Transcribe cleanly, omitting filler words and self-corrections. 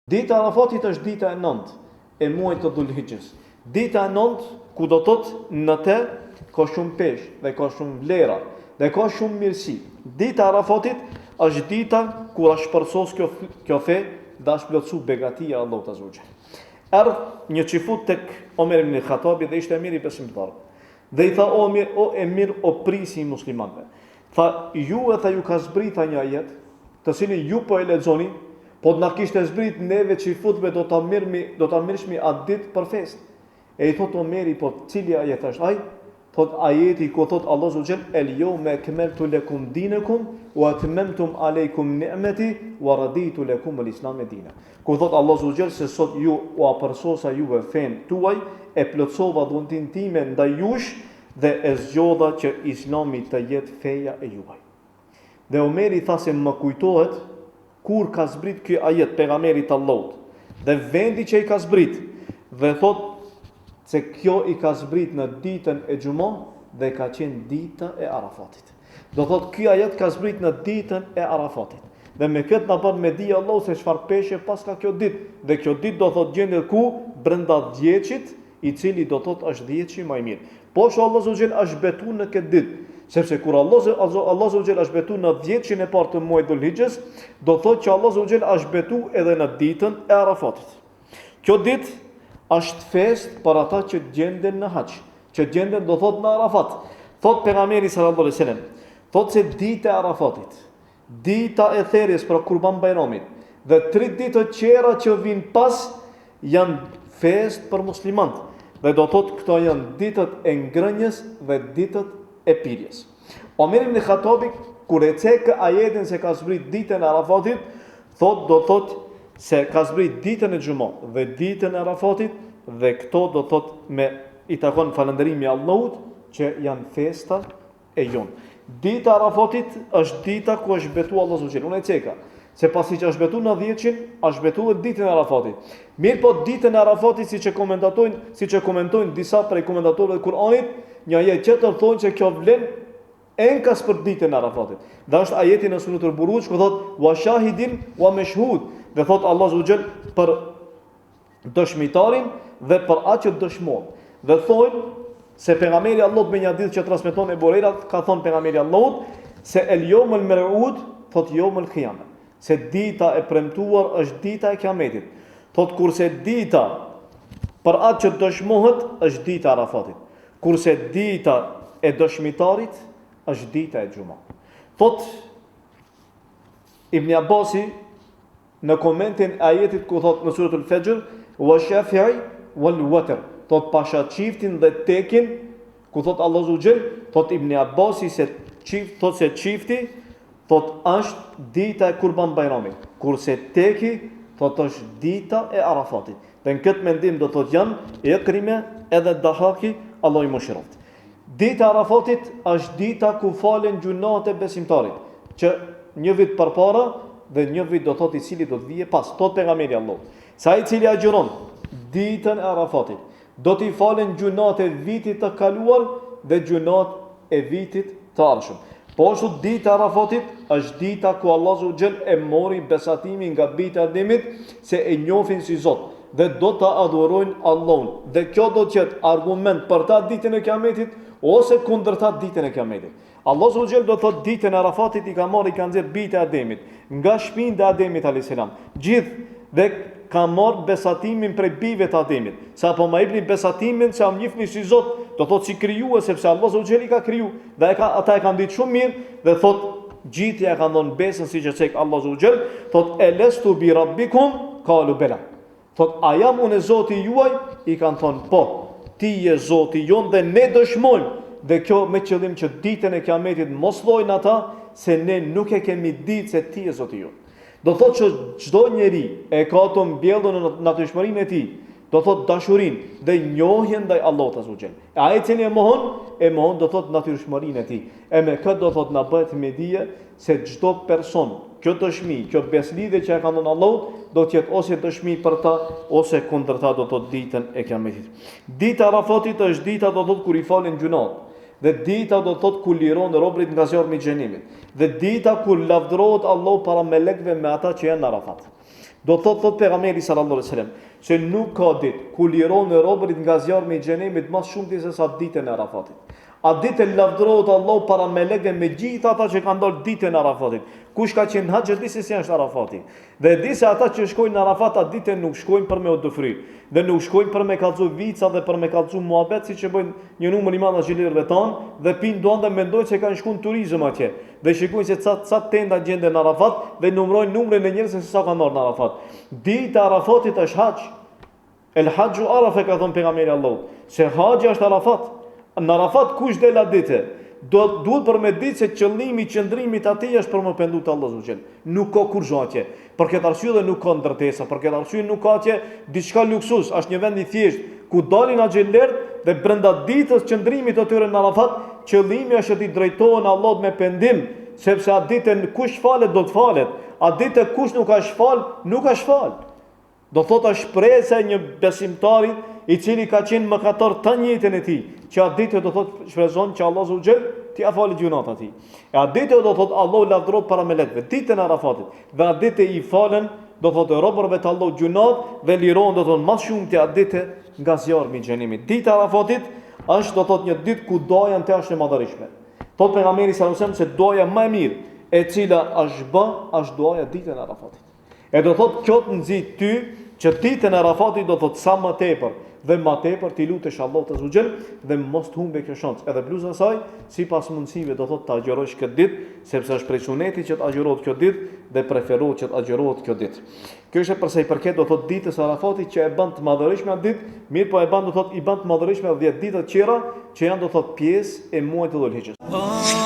Dita e Arafatit është dita e 9 e muajit të Dhulhijhes. Dita e 9 ku do thotë në të ka shumë peshë dhe ka shumë vlera dhe ka shumë mirësi. Dita e Arafatit është dita kur është shpërsos kjo fe dhe është plotësu begatia e Allahut Azza wa Jall. Erdh një çifut tek Omer ibn Khattabi dhe ishte emir i besimtar. Dhe i tha o emir o prisi i muslimanëve. Tha ju ka zbrita një ajet, të cilin ju po e lexoni, po të na kishte zbrit neve çifutve do ta mirëshmi atë ditë për fest. E i thot Omeri, po cili ajet është ai? Thot ajeti ku thot Allah Azza wa Jall el yawma akmaltu lakum dinakum wa atmamtum alaykum ni'mati wa raditu lakum al-islam dinan. Ku thot Allah Azza wa Jall se sot ju u apërsosa juve fen tuaj, e plotsova dhuntin time ndaj jush dhe e zgjodha që Islami të jetë feja e juaj. Dhe Omeri tha se më kujtohet kur ka zbrit ky ajet pejgamberit Allahut dhe vendi që i ka zbrit dhe thot se kjo i ka zbrit në ditën e Xumon dhe ka qenë dita e Arafatit. Do thot ky ajet ka zbrit në ditën e Arafatit. Dhe me këtë na bën me di Allah se çfarë peshë pas ka kjo ditë. Dhe kjo ditë do thot gjendet ku brenda 10-shit, i cili do thot është 10-shi më i mirë. Po që Allah Azza wa Jall është betu në këtë ditë, sepse kur Allah Azza wa Jall është betu në 10-shin e parë të muajit Dhulhijhes, do thot që Allah Azza wa Jall është betu edhe në ditën e Arafatit. Kjo ditë është fest për ata që gjenden në haç, që gjenden do thot në Arafat. Thot pejgamberi sallallahu alaihi wasallam, thot se dita e Arafatit, dita e therrjes për Kurban Bayramit dhe 3 ditë të tjera që vijnë pas janë fest për muslimanët. Dhe do thot këto janë ditët e ngrënjes dhe ditët e pirjes. Omer ibn Khattabi kur e cek ajetin se ka zbrit ditën e Arafatit, do thot se ka zbrit ditën e Xumon dhe ditën e Arafatit dhe këto do thot me i takon falënderimi Allahut që janë festa e jon. Dita e Arafatit është dita ku është betu Allah Azza wa Jall. Unë e ceka se pasi që është betu në 10-shin, është betu dhe ditën e Arafatit. Mirë po ditën e Arafatit siç e komentojnë disa prej komentatorëve të Kuranit, një ajet tjetër thonë se kjo vlen enkas për ditën e Arafatit. Dhe është ajeti në suratul Buruj ku thotë wa shahidin wa mashhud. Dhe thotë Allah Azza wa Jall për dëshmitarin dhe për atë që dëshmon. Dhe thonë se pejgamberi Allahut me një hadith që transmeton Ebu Hurajra ka thonë pejgamberi Allahut se el yawmul mar'ud thotë yawmul qiyamah. Se dita e premtuar është dita e Kiametit. Thot kurse dita për atë që dëshmohet është dita e Arafatit. Kurse dita e dëshmitarit është dita e Xumon. Thot Ibn Abbasi në komentin e ajetit ku thot në suratul Fajr wa shafi'i wal watr. Thot pasha çiftin dhe tekin ku thot Allahu Azza wa Jall, thot Ibn Abbasi se çifti thot është dita e Kurban Bayramit, kurse teki thot është dita e Arafatit. Dhe në këtë mendim do thot janë Ikrime edhe Dahaki, Allah i mëshiroft. Dita e Arafatit është dita ku falen gjunat e besimtarit, që një vit përpara dhe një vit do thot i cili do të vije pas. Thot pejgamberi Allah, sa i cili agjiron ditën e Arafatit, do t'i falen gjunat e vitit të kaluar dhe gjunat e vitit të ardhshëm. Po ashtu dita e Arafatit është dita ku Allah Azza wa Jall e mori besatimin nga bita e Ademit se e njohin si Zot dhe do ta adhurojnë Allahun. Dhe kjo do të jetë argument për ta ditën e Kiametit ose kundër ta ditën e Kiametit. Allah Azza wa Jall do thotë ditën e Arafatit i ka nxjerr bita e Ademit nga shpinda e Ademit alayhis salam. Gjithë dhe ka marrë besatimin prej bijve të Ademit. Sa po ma jepni besatimin se am njihni si Zot, do thotë si krijues sepse Allah Azza wa Jall i ka kriju dhe ata e kanë ditë shumë mirë dhe thotë gjithë ja kanë dhënë besën siç e thek Allah Azza wa Jall, thotë elestu bi rabbikum qalu bela. Thotë a jam unë Zoti juaj? I kanë thonë po, ti je Zoti jon dhe ne dëshmojmë. Dhe kjo me qëllim që ditën e Kiametit mos llojnë ata se ne nuk e kemi ditë se ti je Zoti jon. Do thotë që çdo njeri e ka ato mbjellur në natyrshmërinë e tij, do thotë dashurinë dhe njohjen ndaj Allahut Azza wa Jall. E ai cili e mohon do thotë natyrshmërinë e tij. E me këtë do thotë na bëhet me dije se çdo person, kjo dëshmi, kjo beslidhje që e ka dhënë Allahut, do të jetë ose dëshmi për ta ose kundër ta do thotë ditën e Kiametit. Dita e Arafatit është dita do thotë kur i falen gjunat. Dhe dita do thot ku liron robrit nga zjarmi i xhenimit. Dhe dita kur lavdërohet Allahu para melekëve me ata që janë në Arafat. Do thot pejgamberi sallallahu alaihi wasallam se nuk ka ditë ku liron e robërit nga zjarmi i xhenemit më shumë se sa ditën e Arafatit. A ditë lavdërohet Allahu para melekëve me gjithë ata që kanë dalë ditën e Arafatit. Kush ka qenë haxh di se si është Arafati. Dhe di se ata që shkojnë në Arafat atë ditë nuk shkojnë për me odofry, dhe nuk shkojnë për me kallzu vica dhe për me kallzu muhabet siç e bëjnë një numër i madh xhilirëve tonë dhe pinë duan dhe mendojnë se kanë shkuar në turizëm atje. Dhe shikojnë se ca tenda gjenden në Arafat dhe numërojnë numrin e njerëzve se sa kanë marrë në Arafat. Dita e Arafatit është haxh. El haxhu Arafa ka thënë pejgamberi Allahut, se haxhi është Arafat. Në Arafat kush del atë ditë? Duhet për me ditë se qëllimi i qëndrimit atij është për më pendu të Allahu xhel. Nuk ka kurrë atje. Për këtë arsye dhe nuk ka ndërtesa, për këtë arsye nuk ka atje diçka luksus, është një vend i thjesht ku dalin xhelert dhe brenda ditës qëndrimit të tyre në Arafat, qëllimi është të drejtohen Allahut me pendim, sepse atë ditë kush falet do të falet, atë ditë kush nuk ka shfal, nuk ka shfal. Do thotë shpresa e një besimtari i cili ka qenë mëkatar të njëjtën e tij, që atë ditë do thotë shpreson që Allahu xhel t'i afalë gjunat atij. E atë ditë do thotë Allahu lavdërohet para melekëve, ditën e Arafatit. Dhe atë ditë i falen do thotë robërve të Allahu gjunat dhe lirohen do thotë më shumë te atë ditë nga zjarmi i xhenemit. Dita e Arafatit është do thotë një ditë ku doja të është e madhërishme. Thotë pejgamberi sallallahu alajhi wasallam se doja më e mirë e cila është bë, është doja ditën e Arafatit. E do thotë kjo të nxit ty që ditën e Arafatit do thotë sa më tepër dhe më tepër ti lutesh Allahut azza xhel dhe mos të humbe kjo shans. Edhe plus asaj, sipas mundësive do thotë ta agjërosh këtë ditë, sepse është prej sunetit që të agjërohet kjo ditë dhe preferohet që të agjërohet kjo ditë. Kjo është për sa i përket do thotë ditës së Arafatit që e bën të madhërishme atë ditë, mirë po e bën do thotë i bën të madhërishme 10 ditë të tjera që janë do thotë pjesë e muajit të Dhulhijhes.